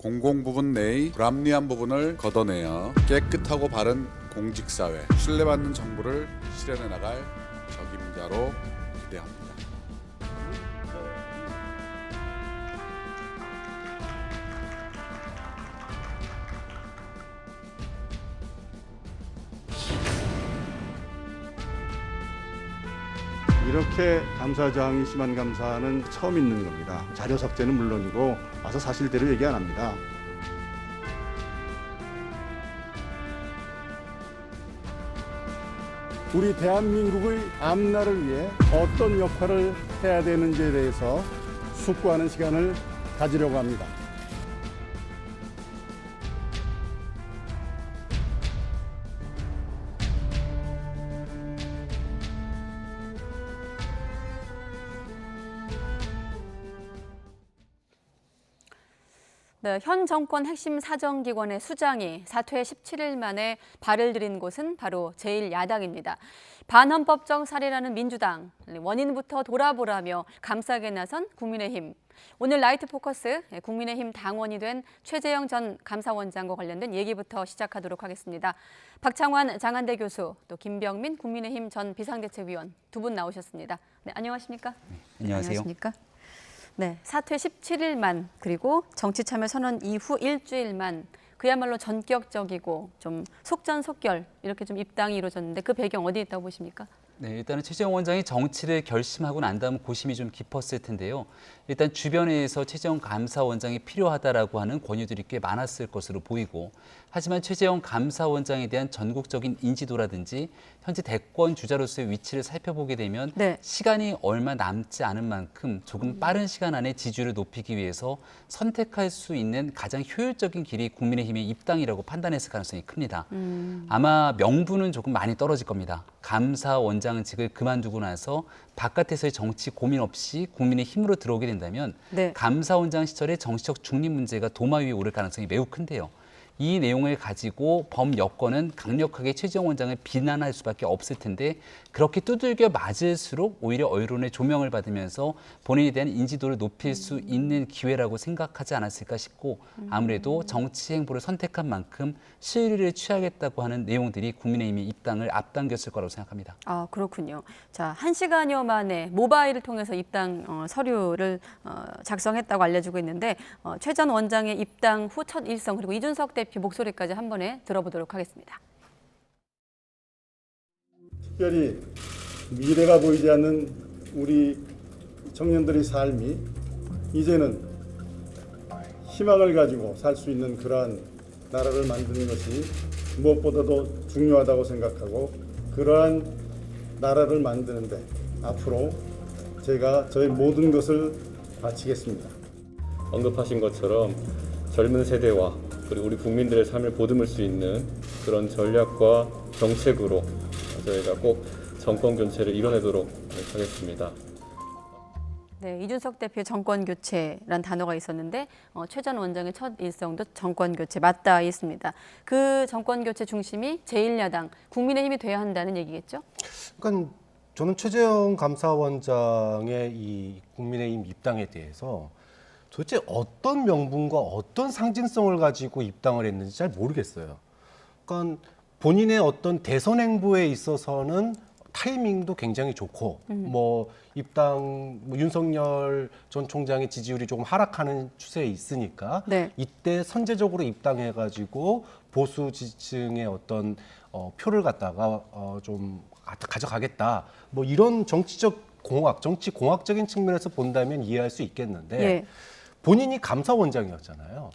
공공 부분 내의 불합리한 부분을 걷어내어 깨끗하고 바른 공직사회, 신뢰받는 정부를 실현해 나갈 적임자로 기대합니다. 이렇게 감사저항이 심한 감사는 처음 있는 겁니다. 자료 삭제는 물론이고 와서 사실대로 얘기 안 합니다. 우리 대한민국의 앞날을 위해 어떤 역할을 해야 되는지에 대해서 숙고하는 시간을 가지려고 합니다. 네, 현 정권 핵심 사정기관의 수장이 사퇴 17일 만에 발을 들인 곳은 바로 제1야당입니다. 반헌법적 사례라는 민주당, 원인부터 돌아보라며 감싸게 나선 국민의힘. 오늘 라이트 포커스, 국민의힘 당원이 된 최재형 전 감사원장과 관련된 얘기부터 시작하도록 하겠습니다. 박창환 장한대 교수, 또 김병민 국민의힘 전 비상대책위원 두 분 나오셨습니다. 네, 안녕하십니까? 안녕하세요. 안녕하십니까? 네, 사퇴 17일 만, 그리고 정치참여 선언 이후 일주일 만, 그야말로 전격적이고 좀 속전속결 이렇게 좀 입당이 이루어졌는데 그 배경 어디에 있다고 보십니까? 네, 일단은 최재형 원장이 정치를 결심하고 난 다음 고심이 좀 깊었을 텐데요. 일단 주변에서 최재형 감사원장이 필요하다라고 하는 권유들이 꽤 많았을 것으로 보이고, 하지만 최재형 감사원장에 대한 전국적인 인지도라든지 현재 대권 주자로서의 위치를 살펴보게 되면 네. 시간이 얼마 남지 않은 만큼 조금 빠른 시간 안에 지지율을 높이기 위해서 선택할 수 있는 가장 효율적인 길이 국민의힘의 입당이라고 판단했을 가능성이 큽니다. 아마 명분은 조금 많이 떨어질 겁니다. 감사원장직을 그만두고 나서 바깥에서의 정치 고민 없이 국민의힘으로 들어오게 된다면 네. 감사원장 시절의 정치적 중립 문제가 도마 위에 오를 가능성이 매우 큰데요. 이 내용을 가지고 범여권은 강력하게 최재형 원장을 비난할 수밖에 없을 텐데 그렇게 두들겨 맞을수록 오히려 언론의 조명을 받으면서 본인에 대한 인지도를 높일 수 있는 기회라고 생각하지 않았을까 싶고, 아무래도 정치 행보를 선택한 만큼 실리를 취하겠다고 하는 내용들이 국민의힘의 입당을 앞당겼을 거라고 생각합니다. 아, 그렇군요. 자, 1시간여 만에 모바일을 통해서 입당 서류를 작성했다고 알려지고 있는데 최 전 원장의 입당 후 첫 일성, 그리고 이준석 대표 목소리까지 한 번에 들어보도록 하겠습니다. 특별히 미래가 보이지 않는 우리 청년들의 삶이 이제는 희망을 가지고 살 수 있는 그러한 나라를 만드는 것이 무엇보다도 중요하다고 생각하고, 그러한 나라를 만드는데 앞으로 제가 저의 모든 것을 바치겠습니다. 언급하신 것처럼 젊은 세대와 그리고 우리 국민들의 삶을 보듬을 수 있는 그런 전략과 정책으로 저희가 꼭 정권 교체를 이뤄내도록 하겠습니다. 네, 이준석 대표의 정권 교체란 단어가 있었는데 최 전 원장의 첫 일성도 정권 교체 맞닿아 있습니다. 그 정권 교체 중심이 제1야당 국민의힘이 돼야 한다는 얘기겠죠? 그러니까 저는 최재형 감사원장의 이 국민의힘 입당에 대해서 도대체 어떤 명분과 어떤 상징성을 가지고 입당을 했는지 잘 모르겠어요. 그러니까 본인의 어떤 대선 행보에 있어서는 타이밍도 굉장히 좋고, 뭐 입당 윤석열 전 총장의 지지율이 조금 하락하는 추세에 있으니까 네. 이때 선제적으로 입당해가지고 보수 지층의 어떤 표를 갖다가 좀 가져가겠다. 뭐 이런 정치적 공학, 정치 공학적인 측면에서 본다면 이해할 수 있겠는데. 예. 본인이 감사원장이었잖아요.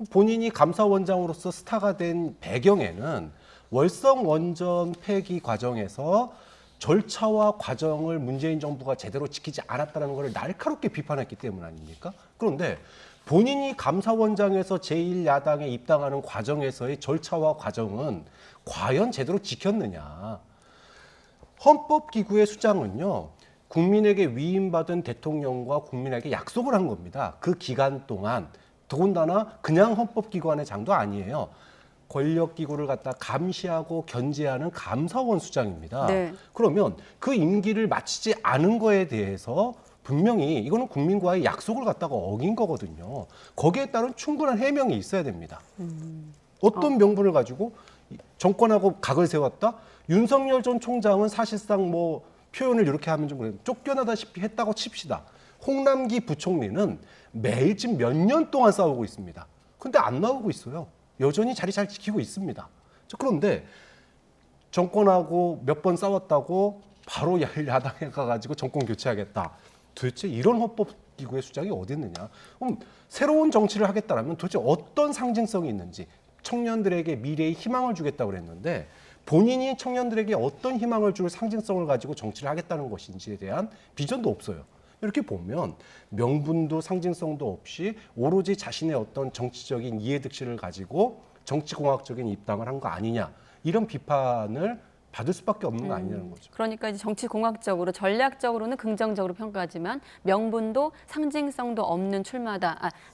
본인이 감사원장으로서 스타가 된 배경에는 월성 원전 폐기 과정에서 절차와 과정을 문재인 정부가 제대로 지키지 않았다는 것을 날카롭게 비판했기 때문 아닙니까? 그런데 본인이 감사원장에서 제1야당에 입당하는 과정에서의 절차와 과정은 과연 제대로 지켰느냐. 헌법기구의 수장은요, 국민에게 위임받은 대통령과 국민에게 약속을 한 겁니다. 그 기간 동안, 더군다나 그냥 헌법기관의 장도 아니에요. 권력기구를 갖다 감시하고 견제하는 감사원 수장입니다. 네. 그러면 그 임기를 마치지 않은 거에 대해서 분명히 이거는 국민과의 약속을 갖다가 어긴 거거든요. 거기에 따른 충분한 해명이 있어야 됩니다. 어떤 명분을 가지고 정권하고 각을 세웠다? 윤석열 전 총장은 사실상 뭐 표현을 이렇게 하면 좀 그래요. 쫓겨나다시피 했다고 칩시다. 홍남기 부총리는 매일 지금 몇 년 동안 싸우고 있습니다. 근데 안 나오고 있어요. 여전히 자리 잘 지키고 있습니다. 그런데 정권하고 몇 번 싸웠다고 바로 야당에 가가지고 정권 교체하겠다. 도대체 이런 헌법기구의 수장이 어디 있느냐. 그럼 새로운 정치를 하겠다라면 도대체 어떤 상징성이 있는지 청년들에게 미래의 희망을 주겠다고 그랬는데 본인이 청년들에게 어떤 희망을 줄 상징성을 가지고 정치를 하겠다는 것인지에 대한 비전도 없어요. 이렇게 보면 명분도 상징성도 없이 오로지 자신의 어떤 정치적인 이해득실을 가지고 정치공학적인 입당을 한 거 아니냐 이런 비판을 받을 수밖에 없는 거 아니냐는 거죠. 그러니까 이제 정치공학적으로 전략적으로는 긍정적으로 평가하지만 명분도 상징성도 없는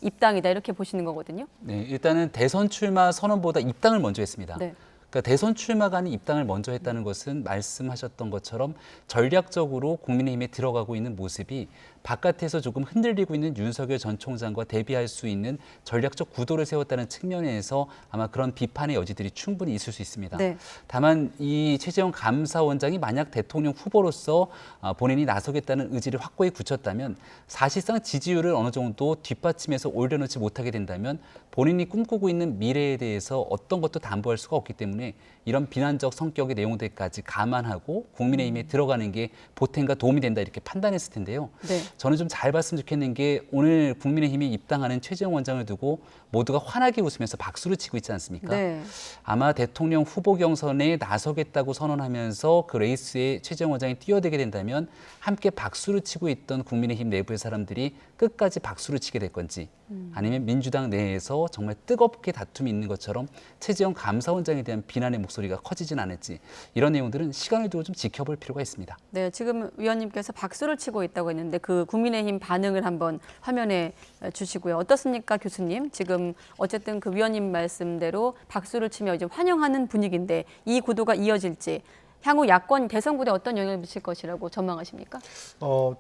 입당이다 이렇게 보시는 거거든요. 네, 일단은 대선 출마 선언보다 입당을 먼저 했습니다. 네. 그러니까 대선 출마가 아닌 입당을 먼저 했다는 것은 말씀하셨던 것처럼 전략적으로 국민의힘에 들어가고 있는 모습이 바깥에서 조금 흔들리고 있는 윤석열 전 총장과 대비할 수 있는 전략적 구도를 세웠다는 측면에서 아마 그런 비판의 여지들이 충분히 있을 수 있습니다. 네. 다만 이 최재형 감사원장이 만약 대통령 후보로서 본인이 나서겠다는 의지를 확고히 굳혔다면 사실상 지지율을 어느 정도 뒷받침해서 올려놓지 못하게 된다면 본인이 꿈꾸고 있는 미래에 대해서 어떤 것도 담보할 수가 없기 때문에 이런 비난적 성격의 내용들까지 감안하고 국민의힘에 들어가는 게 보탬과 도움이 된다 이렇게 판단했을 텐데요. 네. 저는 좀 잘 봤으면 좋겠는 게 오늘 국민의힘에 입당하는 최재형 원장을 두고 모두가 환하게 웃으면서 박수를 치고 있지 않습니까? 네. 아마 대통령 후보 경선에 나서겠다고 선언하면서 그 레이스에 최재형 원장이 뛰어들게 된다면 함께 박수를 치고 있던 국민의힘 내부의 사람들이 끝까지 박수를 치게 될 건지 아니면 민주당 내에서 정말 뜨겁게 다툼이 있는 것처럼 최재형 감사원장에 대한 비난의 목소리가 커지진 않을지 이런 내용들은 시간을 두고 좀 지켜볼 필요가 있습니다. 네, 지금 위원님께서 박수를 치고 있다고 했는데 그 국민의힘 반응을 한번 화면에 주시고요. 어떻습니까, 교수님? 지금 어쨌든 그 위원님 말씀대로 박수를 치며 이제 환영하는 분위기인데 이 구도가 이어질지 향후 야권 대선 구도에 어떤 영향을 미칠 것이라고 전망하십니까?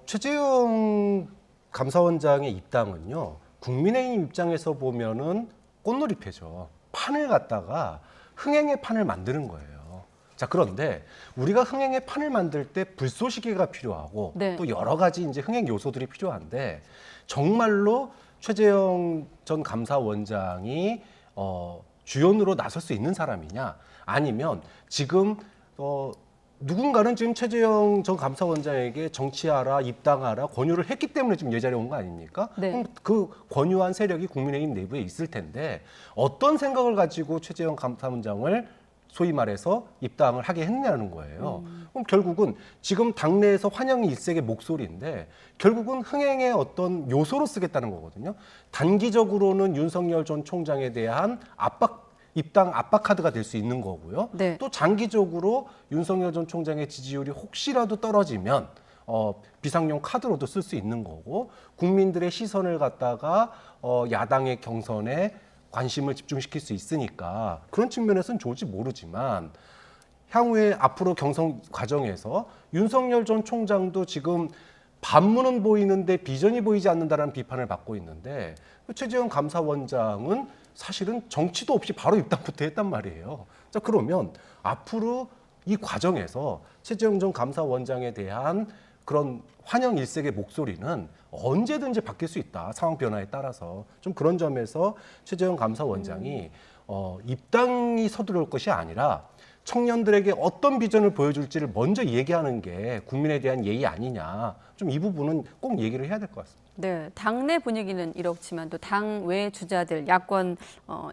최재형 감사원장의 입당은요. 국민의힘 입장에서 보면은 꽃놀이패죠. 판을 갖다가 흥행의 판을 만드는 거예요. 자, 그런데 우리가 흥행의 판을 만들 때 불쏘시개가 필요하고 네. 또 여러 가지 이제 흥행 요소들이 필요한데 정말로 최재형 전 감사원장이 주연으로 나설 수 있는 사람이냐 아니면 지금 누군가는 지금 최재형 전 감사원장에게 정치하라, 입당하라 권유를 했기 때문에 지금 이 자리에 온 거 아닙니까? 네. 그럼 그 권유한 세력이 국민의힘 내부에 있을 텐데 어떤 생각을 가지고 최재형 감사원장을 소위 말해서 입당을 하게 했냐는 거예요. 그럼 결국은 지금 당내에서 환영이 일색의 목소리인데 결국은 흥행의 어떤 요소로 쓰겠다는 거거든요. 단기적으로는 윤석열 전 총장에 대한 입당 압박 카드가 될 수 있는 거고요. 네. 또 장기적으로 윤석열 전 총장의 지지율이 혹시라도 떨어지면 비상용 카드로도 쓸 수 있는 거고 국민들의 시선을 갖다가 야당의 경선에 관심을 집중시킬 수 있으니까 그런 측면에서는 좋을지 모르지만 향후에 앞으로 경선 과정에서 윤석열 전 총장도 지금 반문은 보이는데 비전이 보이지 않는다는 비판을 받고 있는데 최재형 감사원장은 사실은 정치도 없이 바로 입당부터 했단 말이에요. 자, 그러면 앞으로 이 과정에서 최재형 전 감사원장에 대한 그런 환영 일색의 목소리는 언제든지 바뀔 수 있다. 상황 변화에 따라서. 좀 그런 점에서 최재형 감사원장이 입당이 서두를 것이 아니라 청년들에게 어떤 비전을 보여줄지를 먼저 얘기하는 게 국민에 대한 예의 아니냐. 좀 이 부분은 꼭 얘기를 해야 될 것 같습니다. 네, 당내 분위기는 이렇지만 또 당외 주자들, 야권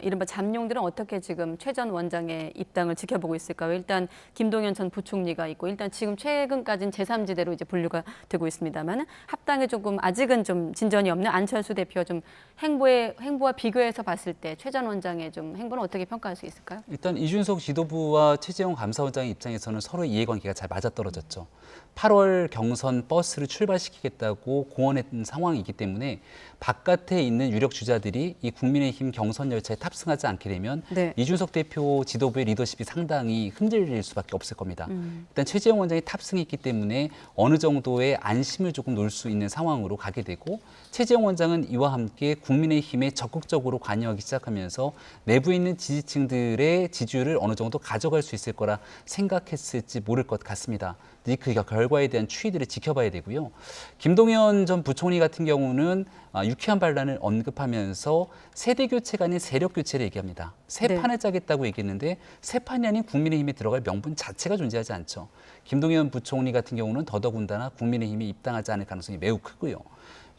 이른바 잠룡들은 어떻게 지금 최 전 원장의 입당을 지켜보고 있을까요? 일단 김동연 전 부총리가 있고 일단 지금 최근까지는 제3지대로 이제 분류가 되고 있습니다만 합당에 조금 아직은 좀 진전이 없는 안철수 대표 좀 행보와 비교해서 봤을 때 최 전 원장의 좀 행보는 어떻게 평가할 수 있을까요? 일단 이준석 지도부와 최재형 감사원장의 입장에서는 서로 이해관계가 잘 맞아떨어졌죠. 8월 경선 버스를 출발시키겠다고 공언했던 상황이 상황이기 때문에 바깥에 있는 유력 주자들이 이 국민의힘 경선 열차에 탑승하지 않게 되면 네. 이준석 대표 지도부의 리더십이 상당히 흔들릴 수밖에 없을 겁니다. 일단 최재형 원장이 탑승했기 때문에 어느 정도의 안심을 조금 놓을 수 있는 상황으로 가게 되고 최재형 원장은 이와 함께 국민의힘에 적극적으로 관여하기 시작하면서 내부에 있는 지지층들의 지지율을 어느 정도 가져갈 수 있을 거라 생각했을지 모를 것 같습니다. 그 결과에 대한 추이들을 지켜봐야 되고요. 김동연 전 부총리 같은 경우는 유쾌한 반란을 언급하면서 세대 교체가 아닌 세력 교체를 얘기합니다. 새 네. 판을 짜겠다고 얘기했는데 새 판이 아닌 국민의힘에 들어갈 명분 자체가 존재하지 않죠. 김동연 부총리 같은 경우는 더더군다나 국민의힘에 입당하지 않을 가능성이 매우 크고요.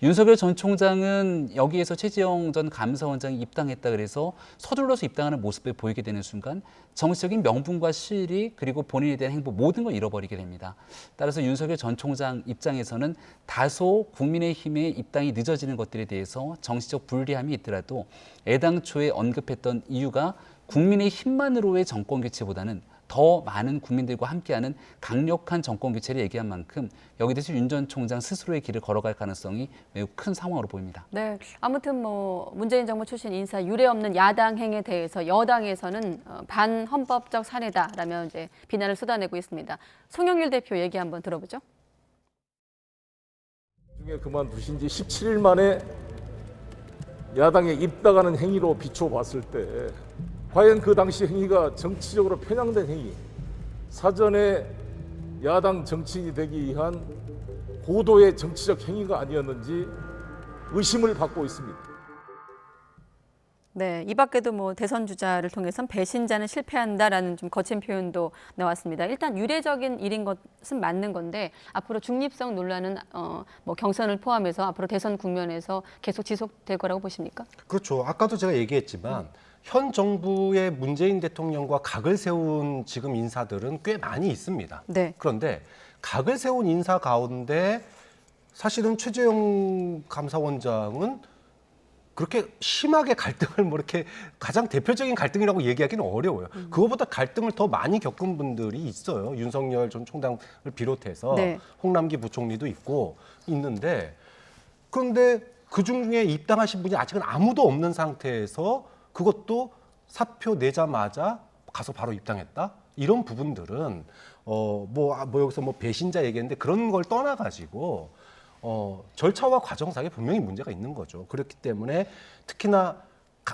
윤석열 전 총장은 여기에서 최재형 전 감사원장이 입당했다 그래서 서둘러서 입당하는 모습을 보이게 되는 순간 정치적인 명분과 실리 그리고 본인에 대한 행보 모든 걸 잃어버리게 됩니다. 따라서 윤석열 전 총장 입장에서는 다소 국민의힘의 입당이 늦어지는 것들에 대해서 정치적 불리함이 있더라도 애당초에 언급했던 이유가 국민의힘만으로의 정권 교체보다는 더 많은 국민들과 함께하는 강력한 정권 교체를 얘기한 만큼 여기 대해서 윤 전 총장 스스로의 길을 걸어갈 가능성이 매우 큰 상황으로 보입니다. 네, 아무튼 뭐 문재인 정부 출신 인사 유례 없는 야당 행에 대해서 여당에서는 반헌법적 사례다라며 이제 비난을 쏟아내고 있습니다. 송영길 대표 얘기 한번 들어보죠. 중에 그만두신 지 17일 만에 야당에 입당하는 행위로 비춰봤을 때 과연 그 당시 행위가 정치적으로 편향된 행위, 사전에 야당 정치인이 되기 위한 고도의 정치적 행위가 아니었는지 의심을 받고 있습니다. 네, 이 밖에도 뭐 대선 주자를 통해선 배신자는 실패한다라는 좀 거친 표현도 나왔습니다. 일단 유례적인 일인 것은 맞는 건데 앞으로 중립성 논란은 뭐 경선을 포함해서 앞으로 대선 국면에서 계속 지속될 거라고 보십니까? 그렇죠. 아까도 제가 얘기했지만 현 정부의 문재인 대통령과 각을 세운 지금 인사들은 꽤 많이 있습니다. 네. 그런데 각을 세운 인사 가운데 사실은 최재형 감사원장은 그렇게 심하게 갈등을 뭐 이렇게 가장 대표적인 갈등이라고 얘기하기는 어려워요. 그거보다 갈등을 더 많이 겪은 분들이 있어요. 윤석열 전 총장을 비롯해서 네. 홍남기 부총리도 있는데 그런데 그중에 입당하신 분이 아직은 아무도 없는 상태에서 그것도 사표 내자마자 가서 바로 입당했다? 이런 부분들은 여기서 뭐 배신자 얘기했는데 그런 걸 떠나가지고 절차와 과정상에 분명히 문제가 있는 거죠. 그렇기 때문에 특히나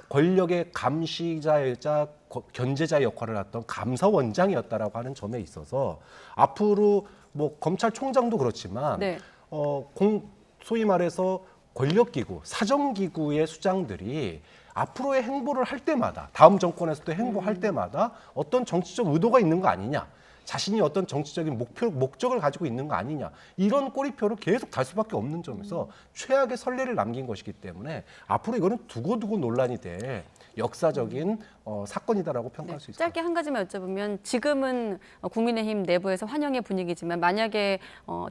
권력의 감시자이자 견제자 역할을 했던 감사원장이었다라고 하는 점에 있어서 앞으로 뭐 검찰총장도 그렇지만 네. 소위 말해서 권력기구, 사정기구의 수장들이 앞으로의 행보를 할 때마다 다음 정권에서도 행보할 때마다 어떤 정치적 의도가 있는 거 아니냐, 자신이 어떤 정치적인 목적을 가지고 있는 거 아니냐, 이런 꼬리표를 계속 달 수밖에 없는 점에서 최악의 선례를 남긴 것이기 때문에 앞으로 이거는 두고두고 논란이 될 역사적인 사건이다라고 평가할 수 있습니다. 짧게 한 가지만 여쭤보면 지금은 국민의힘 내부에서 환영의 분위기지만 만약에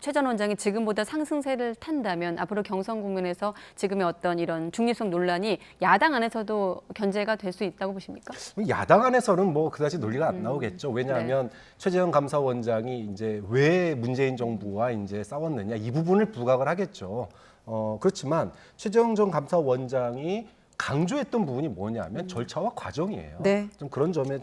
최 전 원장이 지금보다 상승세를 탄다면 앞으로 경선 국면에서 지금의 어떤 이런 중립성 논란이 야당 안에서도 견제가 될 수 있다고 보십니까? 야당 안에서는 뭐 그다지 논리가 안 나오겠죠. 왜냐하면 최재형 감사원장이 이제 왜 문재인 정부와 이제 싸웠느냐 이 부분을 부각을 하겠죠. 그렇지만 최재형 전 감사원장이 강조했던 부분이 뭐냐면 절차와 과정이에요. 네. 좀 그런 점에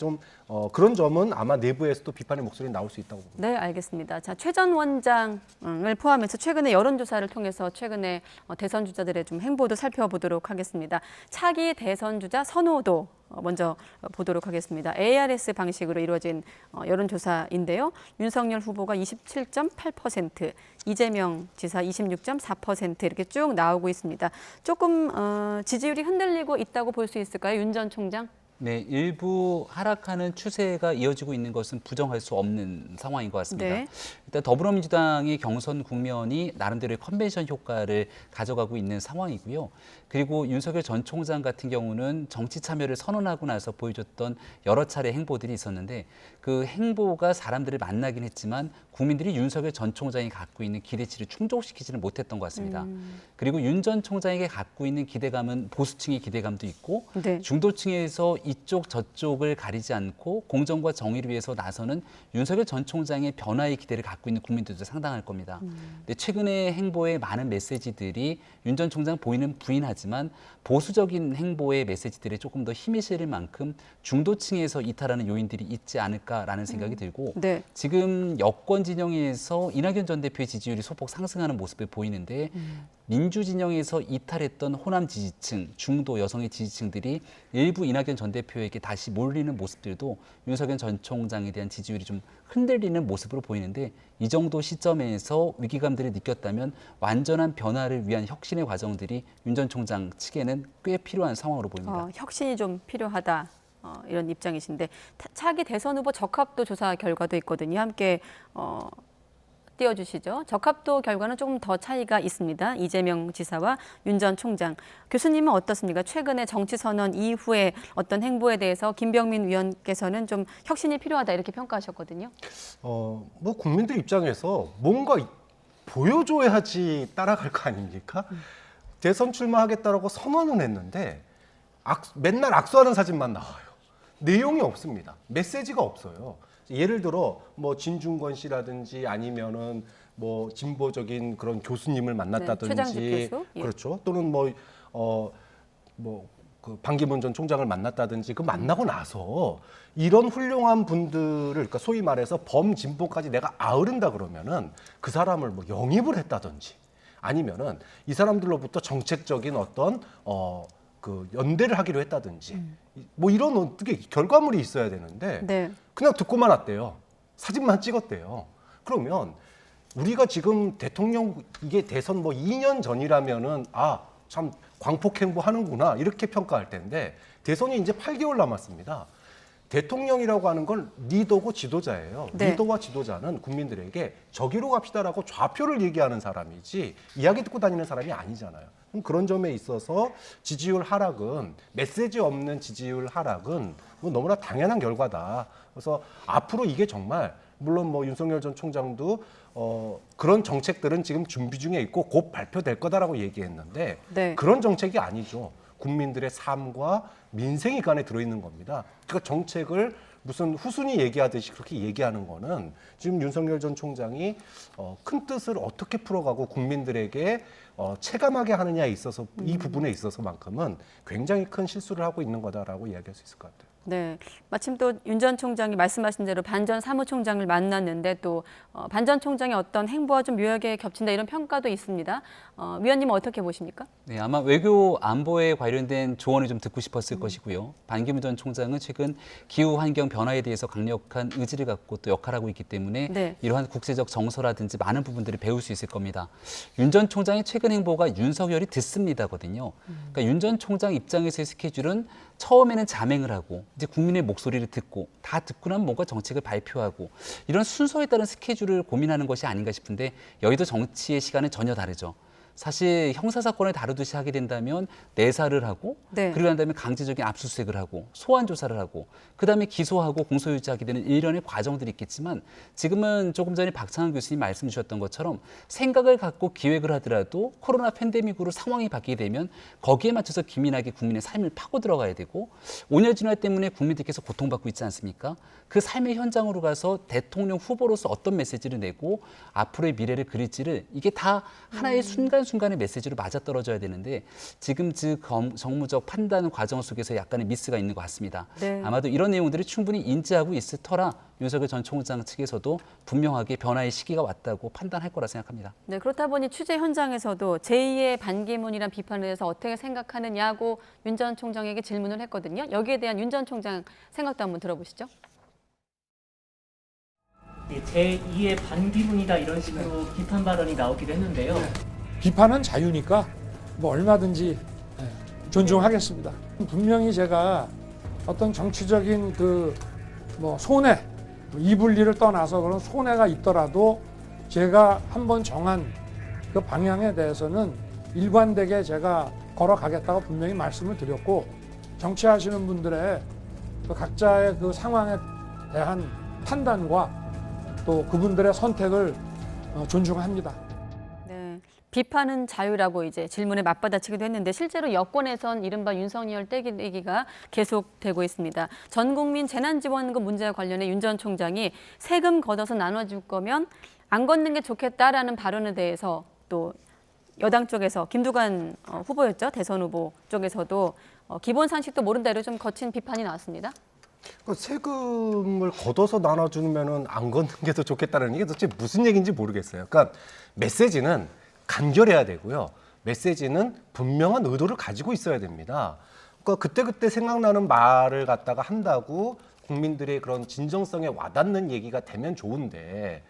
그런 점은 아마 내부에서도 비판의 목소리 나올 수 있다고 봅니다. 네, 알겠습니다. 자, 최 전 원장을 포함해서 최근에 여론조사를 통해서 최근에 대선 주자들의 좀 행보도 살펴보도록 하겠습니다. 차기 대선 주자 선호도 먼저 보도록 하겠습니다. ARS 방식으로 이루어진 여론조사인데요. 윤석열 후보가 27.8%, 이재명 지사 26.4% 이렇게 쭉 나오고 있습니다. 조금 지지율이 흔들리고 있다고 볼 수 있을까요? 윤 전 총장? 네, 일부 하락하는 추세가 이어지고 있는 것은 부정할 수 없는 상황인 것 같습니다. 네. 일단 더불어민주당의 경선 국면이 나름대로의 컨벤션 효과를 가져가고 있는 상황이고요. 그리고 윤석열 전 총장 같은 경우는 정치 참여를 선언하고 나서 보여줬던 여러 차례 행보들이 있었는데 그 행보가 사람들을 만나긴 했지만 국민들이 윤석열 전 총장이 갖고 있는 기대치를 충족시키지는 못했던 것 같습니다. 그리고 윤 전 총장에게 갖고 있는 기대감은 보수층의 기대감도 있고 네. 중도층에서 이쪽 저쪽을 가리지 않고 공정과 정의를 위해서 나서는 윤석열 전 총장의 변화의 기대를 갖고 있는 국민들도 상당할 겁니다. 근데 최근의 행보의 많은 메시지들이 윤 전 총장 본인은 부인하지만 보수적인 행보의 메시지들에 조금 더 힘이 실릴 만큼 중도층에서 이탈하는 요인들이 있지 않을까라는 생각이 들고 네. 지금 여권 진영에서 이낙연 전 대표의 지지율이 소폭 상승하는 모습을 보이는데 민주 진영에서 이탈했던 호남 지지층, 중도 여성의 지지층들이 일부 이낙연 전 대표에게 다시 몰리는 모습들도 윤석열 전 총장에 대한 지지율이 좀 흔들리는 모습으로 보이는데 이 정도 시점에서 위기감들을 느꼈다면 완전한 변화를 위한 혁신의 과정들이 윤 전 총장 측에는 꽤 필요한 상황으로 보입니다. 혁신이 좀 필요하다. 이런 입장이신데 차기 대선 후보 적합도 조사 결과도 있거든요. 함께 띄워주시죠. 적합도 결과는 조금 더 차이가 있습니다. 이재명 지사와 윤 전 총장. 교수님은 어떻습니까? 최근에 정치 선언 이후에 어떤 행보에 대해서 김병민 위원께서는 좀 혁신이 필요하다 이렇게 평가하셨거든요. 뭐 국민들 입장에서 뭔가 보여줘야지 따라갈 거 아닙니까? 대선 출마하겠다라고 선언은 했는데 맨날 악수하는 사진만 나와요. 내용이 없습니다. 메시지가 없어요. 예를 들어 뭐 진중권 씨라든지 아니면은 뭐 진보적인 그런 교수님을 만났다든지, 최장집 교수? 예. 그렇죠. 또는 그 반기문 전 총장을 만났다든지 그 만나고 나서 이런 훌륭한 분들을 그러니까 소위 말해서 범진보까지 내가 아우른다 그러면은 그 사람을 뭐 영입을 했다든지 아니면은 이 사람들로부터 정책적인 어떤 그 연대를 하기로 했다든지 뭐 이런 어떻게 결과물이 있어야 되는데 네. 그냥 듣고만 왔대요. 사진만 찍었대요. 그러면 우리가 지금 대통령 이게 대선 뭐 2년 전이라면은 참 광폭행보 하는구나 이렇게 평가할 텐데 대선이 이제 8개월 남았습니다. 대통령이라고 하는 건 리더고 지도자예요. 네. 리더와 지도자는 국민들에게 저기로 갑시다라고 좌표를 얘기하는 사람이지 이야기 듣고 다니는 사람이 아니잖아요. 그런 점에 있어서 지지율 하락은 메시지 없는 지지율 하락은 뭐 너무나 당연한 결과다. 그래서 앞으로 이게 정말 물론 뭐 윤석열 전 총장도 그런 정책들은 지금 준비 중에 있고 곧 발표될 거다라고 얘기했는데 네. 그런 정책이 아니죠. 국민들의 삶과 민생이 그 안에 들어있는 겁니다. 그러니까 정책을 무슨 후순위 얘기하듯이 그렇게 얘기하는 거는 지금 윤석열 전 총장이 큰 뜻을 어떻게 풀어가고 국민들에게 체감하게 하느냐에 있어서 이 부분에 있어서만큼은 굉장히 큰 실수를 하고 있는 거다라고 이야기할 수 있을 것 같아요. 네, 마침 또 윤 전 총장이 말씀하신 대로 반 전 사무총장을 만났는데 또 반 전 총장의 어떤 행보와 좀 묘하게 겹친다 이런 평가도 있습니다. 위원님은 어떻게 보십니까? 네, 아마 외교 안보에 관련된 조언을 좀 듣고 싶었을 것이고요. 반기문 전 총장은 최근 기후 환경 변화에 대해서 강력한 의지를 갖고 또 역할하고 있기 때문에 네. 이러한 국제적 정서라든지 많은 부분들을 배울 수 있을 겁니다. 윤 전 총장의 최근 행보가 윤석열이 듣습니다거든요. 그러니까 윤 전 총장 입장에서의 스케줄은 처음에는 자맹을 하고 이제 국민의 목소리를 듣고 다 듣고 나면 뭔가 정책을 발표하고 이런 순서에 따른 스케줄을 고민하는 것이 아닌가 싶은데 여의도 정치의 시간은 전혀 다르죠. 사실 형사사건을 다루듯이 하게 된다면 내사를 하고 네. 그러고 난 다음에 강제적인 압수수색을 하고 소환 조사를 하고 그다음에 기소하고 공소유지하게 되는 일련의 과정들이 있겠지만 지금은 조금 전에 박창환 교수님 말씀 주셨던 것처럼 생각을 갖고 기획을 하더라도 코로나 팬데믹으로 상황이 바뀌게 되면 거기에 맞춰서 기민하게 국민의 삶을 파고 들어가야 되고 온열 진화 때문에 국민들께서 고통받고 있지 않습니까? 그 삶의 현장으로 가서 대통령 후보로서 어떤 메시지를 내고 앞으로의 미래를 그릴지를 이게 다 하나의 순간순간의 메시지로 맞아떨어져야 되는데 지금 정무적 판단 과정 속에서 약간의 미스가 있는 것 같습니다. 네. 아마도 이런 내용들을 충분히 인지하고 있을 터라 윤석열 전 총장 측에서도 분명하게 변화의 시기가 왔다고 판단할 거라 생각합니다. 네, 그렇다 보니 취재 현장에서도 제2의 반기문이란 비판에 대해서 어떻게 생각하느냐고 윤 전 총장에게 질문을 했거든요. 여기에 대한 윤 전 총장 생각도 한번 들어보시죠. 제2의 반기문이다 이런 식으로 비판 발언이 나오기도 했는데요. 비판은 자유니까 뭐 얼마든지 존중하겠습니다. 분명히 제가 어떤 정치적인 그 뭐 손해, 이불리를 떠나서 그런 손해가 있더라도 제가 한번 정한 그 방향에 대해서는 일관되게 제가 걸어가겠다고 분명히 말씀을 드렸고 정치하시는 분들의 그 각자의 그 상황에 대한 판단과 또 그분들의 선택을 존중합니다. 네, 비판은 자유라고 이제 질문에 맞받아치기도 했는데 실제로 여권에선 이른바 윤석열 떼기가 계속되고 있습니다. 전 국민 재난지원금 문제와 관련해 윤 전 총장이 세금 걷어서 나눠줄 거면 안 걷는 게 좋겠다라는 발언에 대해서 또 여당 쪽에서 김두관 후보였죠. 대선 후보 쪽에서도 기본 상식도 모른다 이런 좀 거친 비판이 나왔습니다. 세금을 걷어서 나눠주면은 안 걷는 게 더 좋겠다는 게 도대체 무슨 얘기인지 모르겠어요. 그러니까 메시지는 간결해야 되고요. 메시지는 분명한 의도를 가지고 있어야 됩니다. 그러니까 그때그때 생각나는 말을 갖다가 한다고 국민들의 그런 진정성에 와닿는 얘기가 되면 좋은데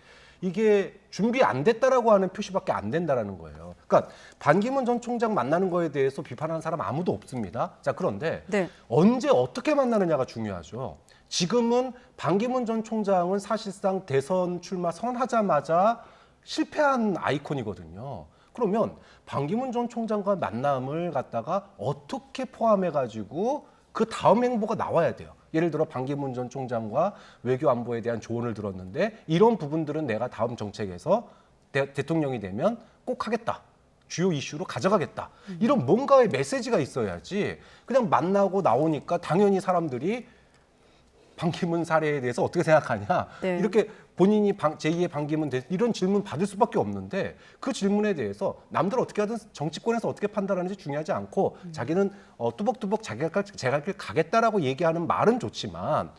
이게 준비 안 됐다라고 하는 표시밖에 안 된다라는 거예요. 그러니까 반기문 전 총장 만나는 거에 대해서 비판하는 사람 아무도 없습니다. 자, 그런데 네. 언제 어떻게 만나느냐가 중요하죠. 지금은 반기문 전 총장은 사실상 대선 출마 선언하자마자 실패한 아이콘이거든요. 그러면 반기문 전 총장과 만남을 갖다가 어떻게 포함해가지고 그 다음 행보가 나와야 돼요. 예를 들어 반기문 전 총장과 외교 안보에 대한 조언을 들었는데 이런 부분들은 내가 다음 정책에서 대통령이 되면 꼭 하겠다. 주요 이슈로 가져가겠다. 이런 뭔가의 메시지가 있어야지 그냥 만나고 나오니까 당연히 사람들이 반기문 사례에 대해서 어떻게 생각하냐. 네. 이렇게 본인이 제2의 반기문 이런 질문 받을 수밖에 없는데 그 질문에 대해서 남들 어떻게 하든 정치권에서 어떻게 판단하는지 중요하지 않고 자기는 뚜벅뚜벅 제 갈 길 가겠다라고 얘기하는 말은 좋지만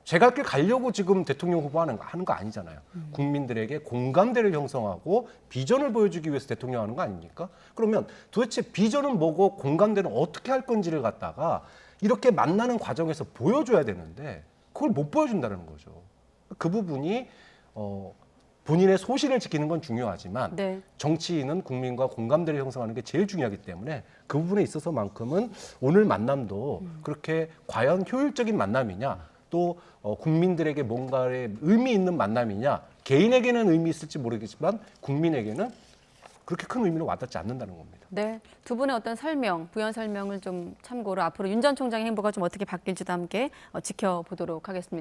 제 갈 길 가려고 지금 대통령 후보 하는 거 아니잖아요. 국민들에게 공감대를 형성하고 비전을 보여주기 위해서 대통령 하는 거 아닙니까? 그러면 도대체 비전은 뭐고 공감대는 어떻게 할 건지를 갖다가 이렇게 만나는 과정에서 보여줘야 되는데 그걸 못 보여준다는 거죠. 그 부분이 본인의 소신을 지키는 건 중요하지만 네. 정치인은 국민과 공감대를 형성하는 게 제일 중요하기 때문에 그 부분에 있어서만큼은 오늘 만남도 그렇게 과연 효율적인 만남이냐 또 국민들에게 뭔가의 의미 있는 만남이냐 개인에게는 의미 있을지 모르겠지만 국민에게는 그렇게 큰 의미로 와닿지 않는다는 겁니다. 네, 두 분의 어떤 부연 설명을 좀 참고로 앞으로 윤 전 총장의 행보가 좀 어떻게 바뀔지도 함께 지켜보도록 하겠습니다.